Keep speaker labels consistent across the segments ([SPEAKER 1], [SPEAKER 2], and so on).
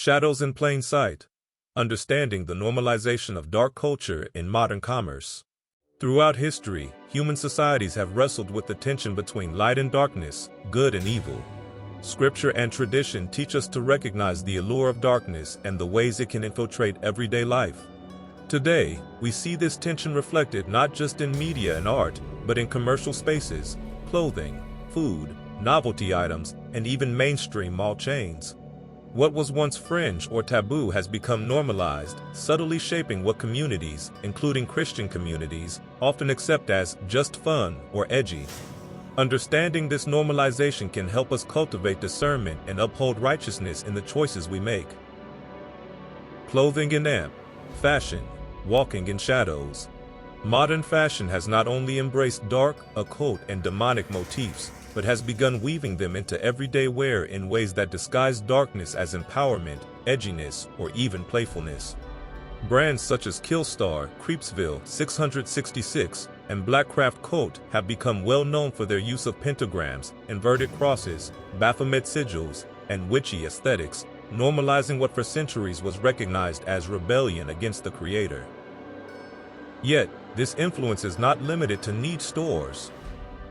[SPEAKER 1] Shadows in plain sight. Understanding the normalization of dark culture in modern commerce. Throughout history, human societies have wrestled with the tension between light and darkness, good and evil. Scripture and tradition teach us to recognize the allure of darkness and the ways it can infiltrate everyday life. Today, we see this tension reflected not just in media and art, but in commercial spaces, clothing, food, novelty items, and even mainstream mall chains. What was once fringe or taboo has become normalized, subtly shaping what communities, including Christian communities, often accept as just fun or edgy. Understanding this normalization can help us cultivate discernment and uphold righteousness in the choices we make. Clothing and amp. Fashion. Walking in shadows. Modern fashion has not only embraced dark, occult, and demonic motifs, but has begun weaving them into everyday wear in ways that disguise darkness as empowerment, edginess, or even playfulness. Brands such as Killstar, Creepsville 666, and Blackcraft Coat have become well known for their use of pentagrams, inverted crosses, Baphomet sigils, and witchy aesthetics, normalizing what for centuries was recognized as rebellion against the Creator. Yet, this influence is not limited to niche stores.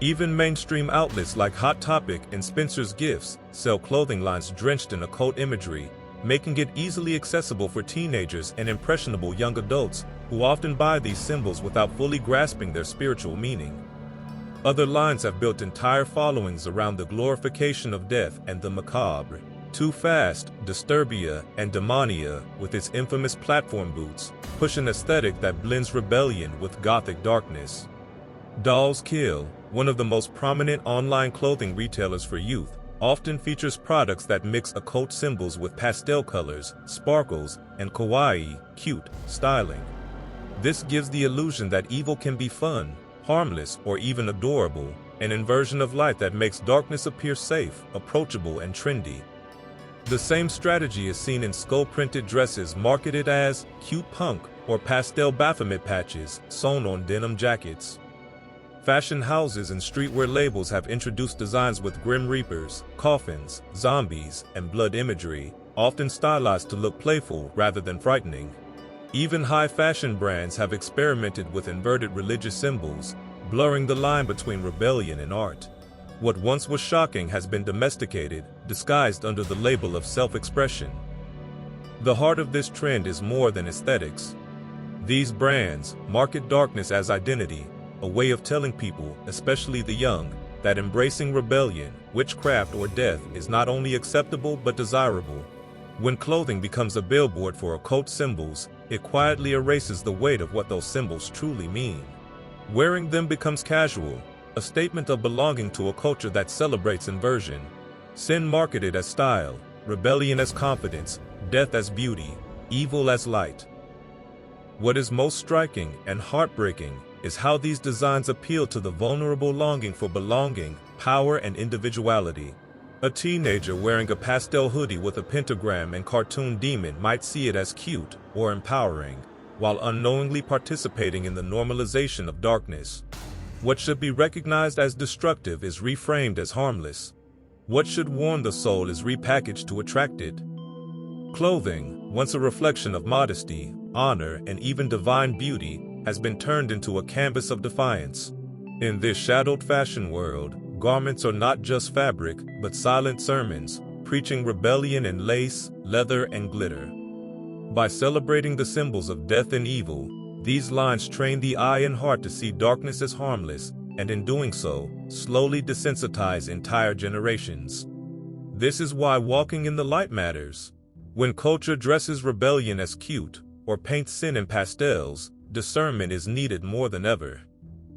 [SPEAKER 1] Even mainstream outlets like Hot Topic and Spencer's Gifts sell clothing lines drenched in occult imagery, making it easily accessible for teenagers and impressionable young adults who often buy these symbols without fully grasping their spiritual meaning. Other lines have built entire followings around the glorification of death and the macabre. Too Fast, Disturbia, and Demonia, with its infamous platform boots, push an aesthetic that blends rebellion with gothic darkness. Dolls Kill, one of the most prominent online clothing retailers for youth, often features products that mix occult symbols with pastel colors, sparkles, and kawaii, cute, styling. This gives the illusion that evil can be fun, harmless, or even adorable, an inversion of light that makes darkness appear safe, approachable, and trendy. The same strategy is seen in skull-printed dresses marketed as cute punk or pastel Baphomet patches sewn on denim jackets. Fashion houses and streetwear labels have introduced designs with grim reapers, coffins, zombies, and blood imagery, often stylized to look playful rather than frightening. Even high-fashion brands have experimented with inverted religious symbols, blurring the line between rebellion and art. What once was shocking has been domesticated, disguised under the label of self-expression. The heart of this trend is more than aesthetics. These brands market darkness as identity, a way of telling people, especially the young, that embracing rebellion, witchcraft, or death is not only acceptable but desirable. When clothing becomes a billboard for occult symbols, it quietly erases the weight of what those symbols truly mean. Wearing them becomes casual, a statement of belonging to a culture that celebrates inversion. Sin marketed as style, rebellion as confidence, death as beauty, evil as light. What is most striking and heartbreaking is how these designs appeal to the vulnerable longing for belonging, power, and individuality. A teenager wearing a pastel hoodie with a pentagram and cartoon demon might see it as cute or empowering, while unknowingly participating in the normalization of darkness. What should be recognized as destructive is reframed as harmless. What should warm the soul is repackaged to attract it. Clothing, once a reflection of modesty, honor, and even divine beauty, has been turned into a canvas of defiance. In this shadowed fashion world, garments are not just fabric, but silent sermons, preaching rebellion in lace, leather, and glitter. By celebrating the symbols of death and evil, these lines train the eye and heart to see darkness as harmless, and in doing so, slowly desensitize entire generations. This is why walking in the light matters. When culture dresses rebellion as cute, or paints sin in pastels, discernment is needed more than ever.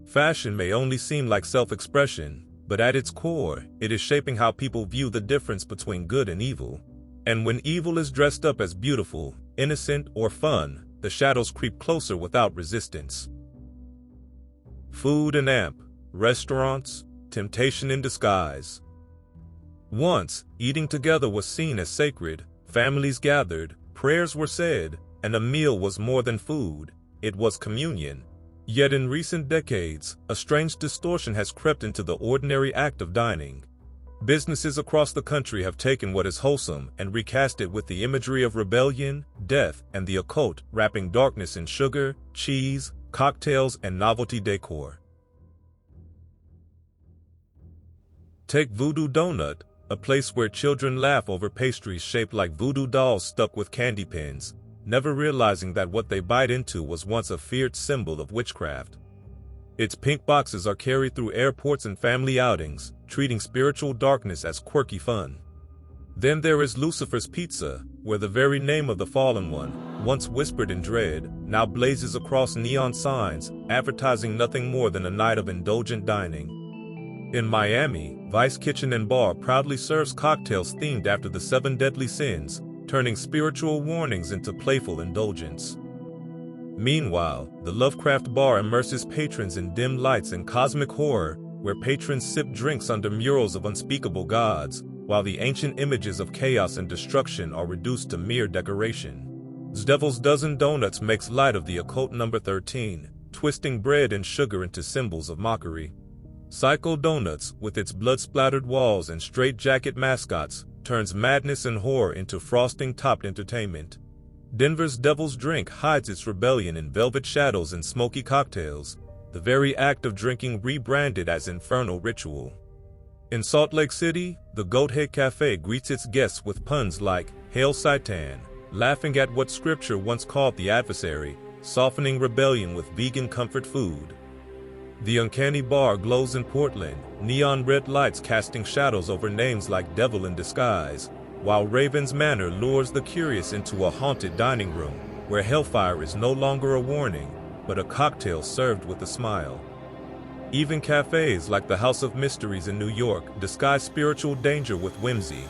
[SPEAKER 1] Fashion may only seem like self-expression, but at its core, it is shaping how people view the difference between good and evil. And when evil is dressed up as beautiful, innocent, or fun, the shadows creep closer without resistance. Food and amp. Restaurants. Temptation in disguise. Once, eating together was seen as sacred, families gathered, prayers were said, and a meal was more than food, it was communion. Yet in recent decades, a strange distortion has crept into the ordinary act of dining. Businesses across the country have taken what is wholesome and recast it with the imagery of rebellion, death, and the occult, wrapping darkness in sugar, cheese, cocktails, and novelty decor. Take Voodoo Donut, a place where children laugh over pastries shaped like voodoo dolls stuck with candy pins, never realizing that what they bite into was once a feared symbol of witchcraft. Its pink boxes are carried through airports and family outings, treating spiritual darkness as quirky fun. Then there is Lucifer's Pizza, where the very name of the fallen one, once whispered in dread, now blazes across neon signs, advertising nothing more than a night of indulgent dining. In Miami, Vice Kitchen and Bar proudly serves cocktails themed after the 7 deadly sins, turning spiritual warnings into playful indulgence. Meanwhile, the Lovecraft Bar immerses patrons in dim lights and cosmic horror, where patrons sip drinks under murals of unspeakable gods, while the ancient images of chaos and destruction are reduced to mere decoration. Devil's Dozen Donuts makes light of the occult number 13, twisting bread and sugar into symbols of mockery. Psycho Donuts, with its blood-splattered walls and straitjacket mascots, turns madness and horror into frosting-topped entertainment. Denver's Devil's Drink hides its rebellion in velvet shadows and smoky cocktails, the very act of drinking rebranded as infernal ritual. In Salt Lake City, the Goathead Cafe greets its guests with puns like Hail Satan, laughing at what scripture once called the adversary, softening rebellion with vegan comfort food. The Uncanny Bar glows in Portland, neon red lights casting shadows over names like Devil in Disguise, while Raven's Manor lures the curious into a haunted dining room, where hellfire is no longer a warning, but a cocktail served with a smile. Even cafes like the House of Mysteries in New York disguise spiritual danger with whimsy.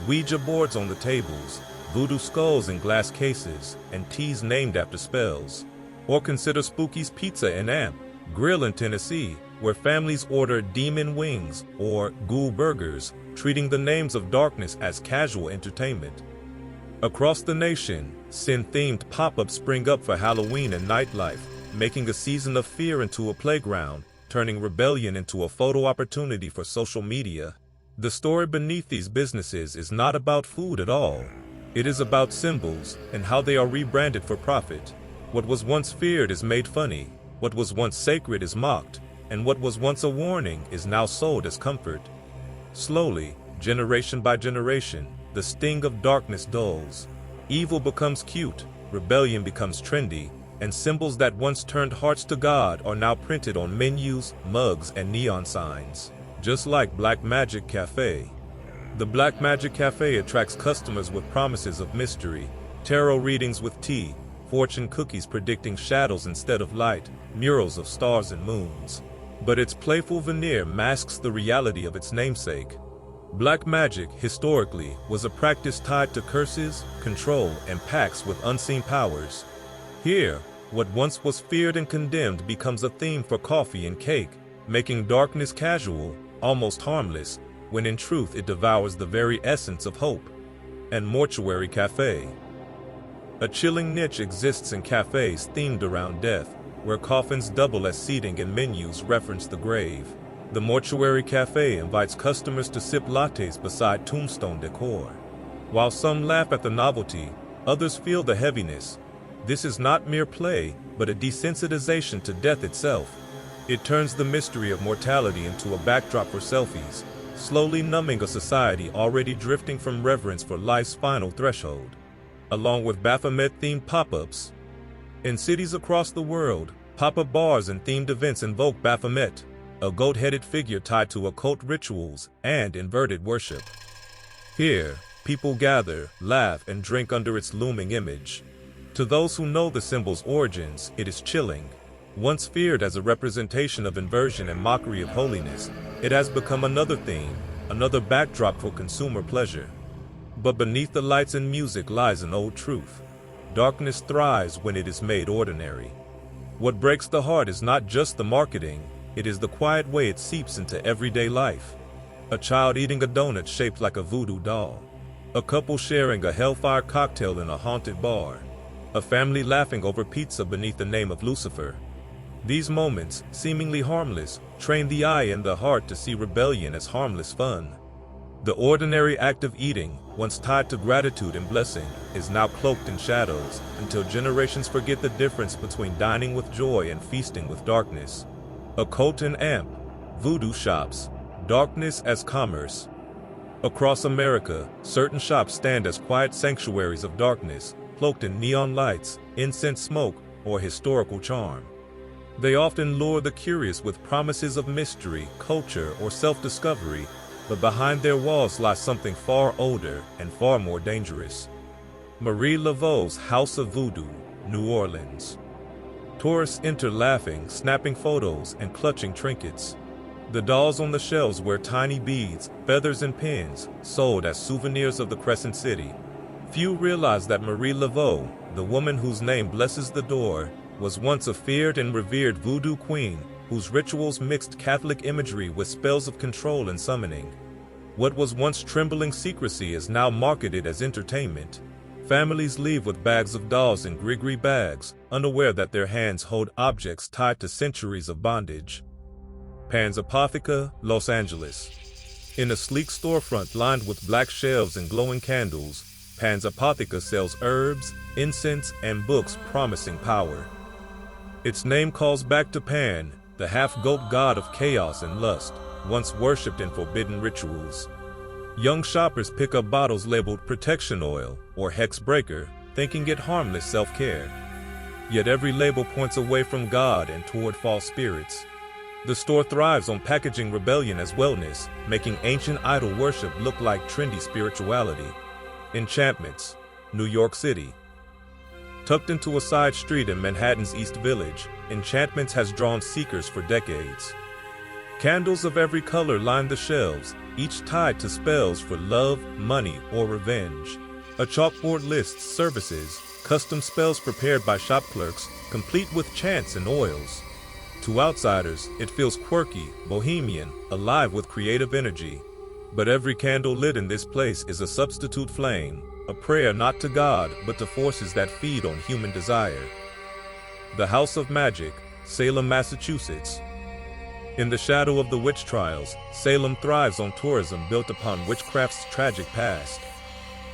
[SPEAKER 1] Ouija boards on the tables, voodoo skulls in glass cases, and teas named after spells. Or consider Spooky's Pizza and Amp Grill in Tennessee, where families order demon wings or ghoul burgers, treating the names of darkness as casual entertainment. Across the nation, sin-themed pop-ups spring up for Halloween and nightlife, making a season of fear into a playground, turning rebellion into a photo opportunity for social media. The story beneath these businesses is not about food at all. It is about symbols and how they are rebranded for profit. What was once feared is made funny, what was once sacred is mocked, and what was once a warning is now sold as comfort. Slowly, generation by generation, the sting of darkness dulls. Evil becomes cute, rebellion becomes trendy, and symbols that once turned hearts to God are now printed on menus, mugs, and neon signs. Just like Black Magic Cafe. The Black Magic Cafe attracts customers with promises of mystery, tarot readings with tea, fortune cookies predicting shadows instead of light, murals of stars and moons. But its playful veneer masks the reality of its namesake. Black magic, historically, was a practice tied to curses, control, and pacts with unseen powers. Here, what once was feared and condemned becomes a theme for coffee and cake, making darkness casual, almost harmless, when in truth it devours the very essence of hope. And Mortuary Cafe. A chilling niche exists in cafes themed around death, where coffins double as seating and menus reference the grave. The Mortuary Cafe invites customers to sip lattes beside tombstone decor. While some laugh at the novelty, others feel the heaviness. This is not mere play, but a desensitization to death itself. It turns the mystery of mortality into a backdrop for selfies, slowly numbing a society already drifting from reverence for life's final threshold. Along with Baphomet-themed pop-ups. In cities across the world, pop-up bars and themed events invoke Baphomet, a goat-headed figure tied to occult rituals and inverted worship. Here, people gather, laugh, and drink under its looming image. To those who know the symbol's origins, it is chilling. Once feared as a representation of inversion and mockery of holiness, it has become another theme, another backdrop for consumer pleasure. But beneath the lights and music lies an old truth. Darkness thrives when it is made ordinary. What breaks the heart is not just the marketing, it is the quiet way it seeps into everyday life. A child eating a donut shaped like a voodoo doll. A couple sharing a hellfire cocktail in a haunted bar. A family laughing over pizza beneath the name of Lucifer. These moments, seemingly harmless, train the eye and the heart to see rebellion as harmless fun. The ordinary act of eating, once tied to gratitude and blessing, is now cloaked in shadows until generations forget the difference between dining with joy and feasting with darkness. Occult and amp, voodoo shops, darkness as commerce. Across America, certain shops stand as quiet sanctuaries of darkness, cloaked in neon lights, incense smoke, or historical charm. They often lure the curious with promises of mystery, culture, or self-discovery, but behind their walls lies something far older and far more dangerous. Marie Laveau's House of Voodoo, New Orleans. Tourists enter laughing, snapping photos, and clutching trinkets. The dolls on the shelves wear tiny beads, feathers, and pins, sold as souvenirs of the Crescent City. Few realize that Marie Laveau, the woman whose name blesses the door, was once a feared and revered voodoo queen whose rituals mixed Catholic imagery with spells of control and summoning. What was once trembling secrecy is now marketed as entertainment. Families leave with bags of dolls in grigri bags, unaware that their hands hold objects tied to centuries of bondage. Pan's Apotheca, Los Angeles. In a sleek storefront lined with black shelves and glowing candles, Pan's Apotheca sells herbs, incense, and books promising power. Its name calls back to Pan, the half-goat god of chaos and lust, once worshipped in forbidden rituals. Young shoppers pick up bottles labeled protection oil or hex breaker, thinking it harmless self-care. Yet every label points away from God and toward false spirits. The store thrives on packaging rebellion as wellness, making ancient idol worship look like trendy spirituality. Enchantments, New York City. Tucked into a side street in Manhattan's East Village, Enchantments has drawn seekers for decades. Candles of every color line the shelves, each tied to spells for love, money, or revenge. A chalkboard lists services, custom spells prepared by shop clerks, complete with chants and oils. To outsiders, it feels quirky, bohemian, alive with creative energy. But every candle lit in this place is a substitute flame, a prayer not to God but to forces that feed on human desire. The House of Magic, Salem, Massachusetts. In the shadow of the witch trials, Salem thrives on tourism built upon witchcraft's tragic past.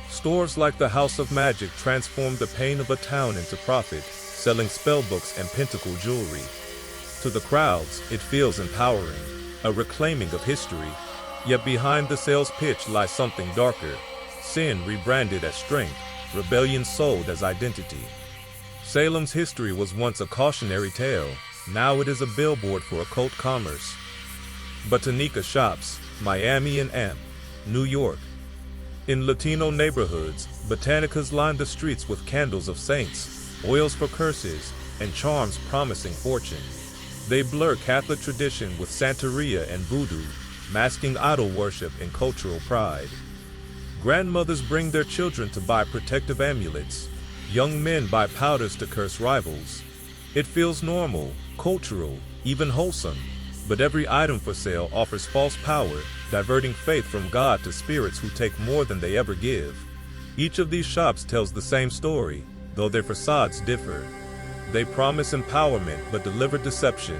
[SPEAKER 1] Stores like the House of Magic transform the pain of a town into profit, selling spellbooks and pentacle jewelry. To the crowds, it feels empowering, a reclaiming of history. Yet behind the sales pitch lies something darker. Sin rebranded as strength, rebellion sold as identity. Salem's history was once a cautionary tale, now it is a billboard for occult commerce. Botanica shops, Miami and Amp, New York. In Latino neighborhoods, botanicas line the streets with candles of saints, oils for curses, and charms promising fortune. They blur Catholic tradition with Santeria and voodoo, masking idol worship and cultural pride. Grandmothers bring their children to buy protective amulets. Young men buy powders to curse rivals. It feels normal, cultural, even wholesome, but every item for sale offers false power, diverting faith from God to spirits who take more than they ever give. Each of these shops tells the same story, though their facades differ. They promise empowerment but deliver deception.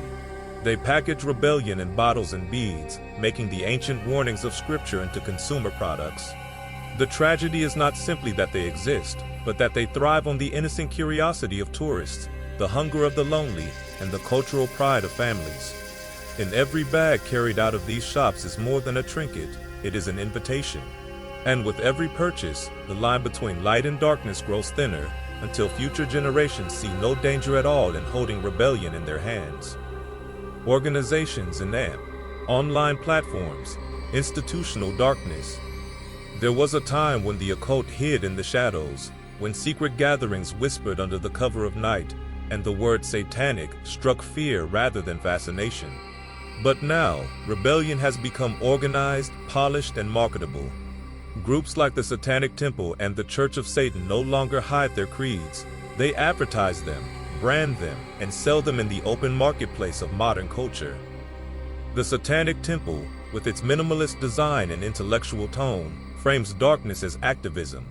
[SPEAKER 1] They package rebellion in bottles and beads, making the ancient warnings of Scripture into consumer products. The tragedy is not simply that they exist, but that they thrive on the innocent curiosity of tourists, the hunger of the lonely, and the cultural pride of families. In every bag carried out of these shops is more than a trinket, it is an invitation. And with every purchase, the line between light and darkness grows thinner, until future generations see no danger at all in holding rebellion in their hands. Organizations and AMP, online platforms, institutional darkness. There was a time when the occult hid in the shadows, when secret gatherings whispered under the cover of night, and the word satanic struck fear rather than fascination. But now, rebellion has become organized, polished, and marketable. Groups like the Satanic Temple and the Church of Satan no longer hide their creeds. They advertise them, brand them, and sell them in the open marketplace of modern culture. The Satanic Temple, with its minimalist design and intellectual tone, frames darkness as activism.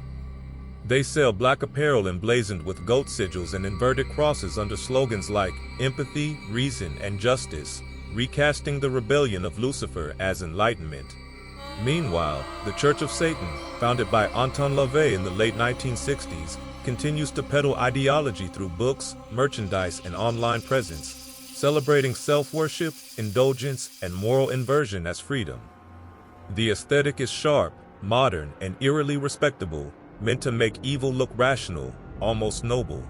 [SPEAKER 1] They sell black apparel emblazoned with goat sigils and inverted crosses under slogans like empathy, reason, and justice, recasting the rebellion of Lucifer as enlightenment. Meanwhile, the Church of Satan, founded by Anton LaVey in the late 1960s, continues to peddle ideology through books, merchandise, and online presence, celebrating self-worship, indulgence, and moral inversion as freedom. The aesthetic is sharp, modern, and eerily respectable, meant to make evil look rational, almost noble.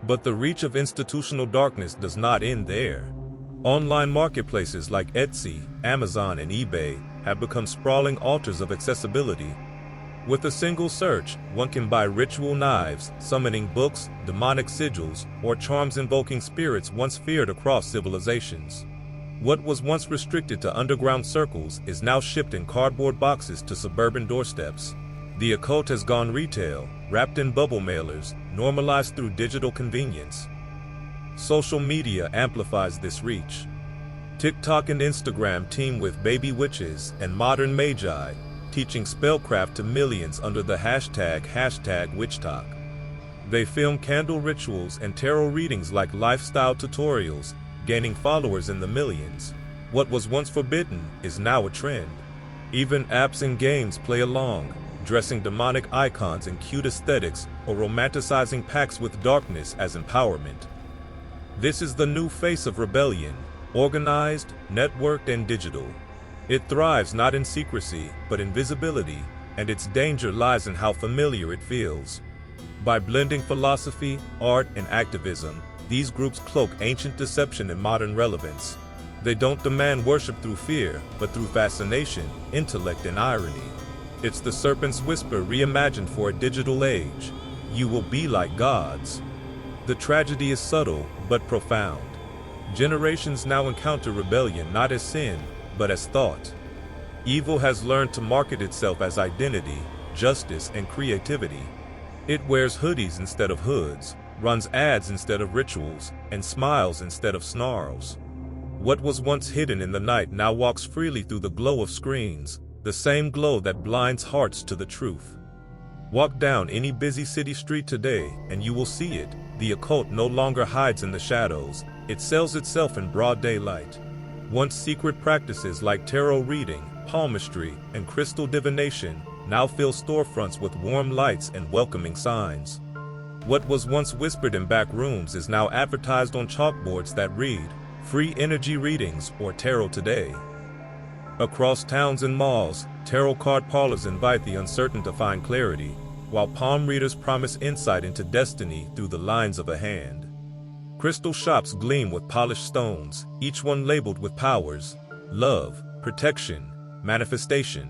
[SPEAKER 1] But the reach of institutional darkness does not end there. Online marketplaces like Etsy, Amazon, and eBay have become sprawling altars of accessibility. With a single search, one can buy ritual knives, summoning books, demonic sigils, or charms invoking spirits once feared across civilizations. What was once restricted to underground circles is now shipped in cardboard boxes to suburban doorsteps. The occult has gone retail, wrapped in bubble mailers, normalized through digital convenience. Social media amplifies this reach. TikTok and Instagram team with baby witches and modern magi, teaching spellcraft to millions under the hashtag #WitchTok. They film candle rituals and tarot readings like lifestyle tutorials, gaining followers in the millions. What was once forbidden is now a trend. Even apps and games play along, dressing demonic icons in cute aesthetics or romanticizing pacts with darkness as empowerment. This is the new face of rebellion, organized, networked, and digital. It thrives not in secrecy, but in visibility, and its danger lies in how familiar it feels. By blending philosophy, art, and activism, these groups cloak ancient deception in modern relevance. They don't demand worship through fear, but through fascination, intellect, and irony. It's the serpent's whisper reimagined for a digital age. You will be like gods. The tragedy is subtle, but profound. Generations now encounter rebellion not as sin, but as thought. Evil has learned to market itself as identity, justice, and creativity. It wears hoodies instead of hoods, runs ads instead of rituals, and smiles instead of snarls. What was once hidden in the night now walks freely through the glow of screens, the same glow that blinds hearts to the truth. Walk down any busy city street today, and you will see it. The occult no longer hides in the shadows, it sells itself in broad daylight. Once secret practices like tarot reading, palmistry, and crystal divination now fill storefronts with warm lights and welcoming signs. What was once whispered in back rooms is now advertised on chalkboards that read, "Free energy readings" or "Tarot today." Across towns and malls, tarot card parlors invite the uncertain to find clarity, while palm readers promise insight into destiny through the lines of a hand. Crystal shops gleam with polished stones, each one labeled with powers: love, protection, manifestation.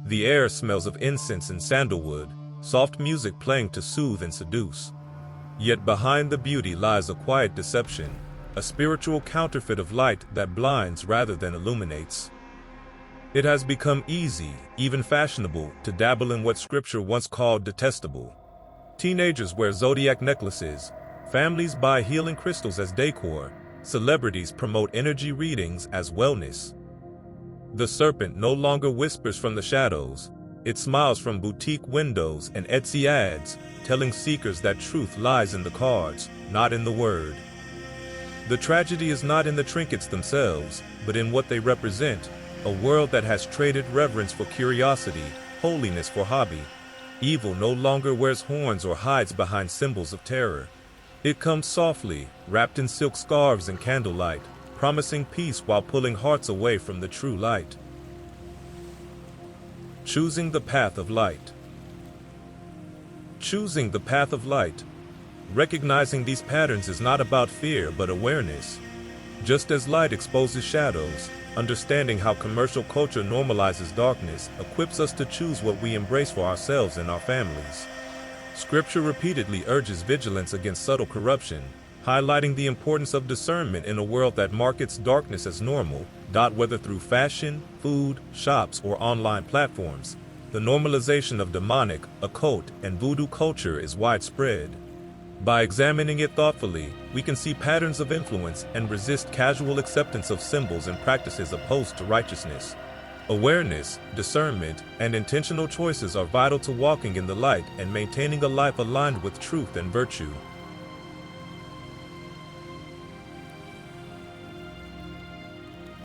[SPEAKER 1] The air smells of incense and sandalwood, soft music playing to soothe and seduce. Yet behind the beauty lies a quiet deception, a spiritual counterfeit of light that blinds rather than illuminates. It has become easy, even fashionable, to dabble in what scripture once called detestable. Teenagers wear zodiac necklaces, families buy healing crystals as decor, celebrities promote energy readings as wellness. The serpent no longer whispers from the shadows, it smiles from boutique windows and Etsy ads, telling seekers that truth lies in the cards, not in the word. The tragedy is not in the trinkets themselves, but in what they represent. A world that has traded reverence for curiosity, holiness for hobby. Evil no longer wears horns or hides behind symbols of terror. It comes softly, wrapped in silk scarves and candlelight, promising peace while pulling hearts away from the true light. Choosing the path of light. Choosing the path of light. Recognizing these patterns is not about fear but awareness. Just as light exposes shadows, understanding how commercial culture normalizes darkness equips us to choose what we embrace for ourselves and our families. Scripture repeatedly urges vigilance against subtle corruption, highlighting the importance of discernment in a world that markets darkness as normal. Whether through fashion, food, shops, or online platforms, the normalization of demonic, occult, and voodoo culture is widespread. By examining it thoughtfully, we can see patterns of influence and resist casual acceptance of symbols and practices opposed to righteousness. Awareness, discernment, and intentional choices are vital to walking in the light and maintaining a life aligned with truth and virtue.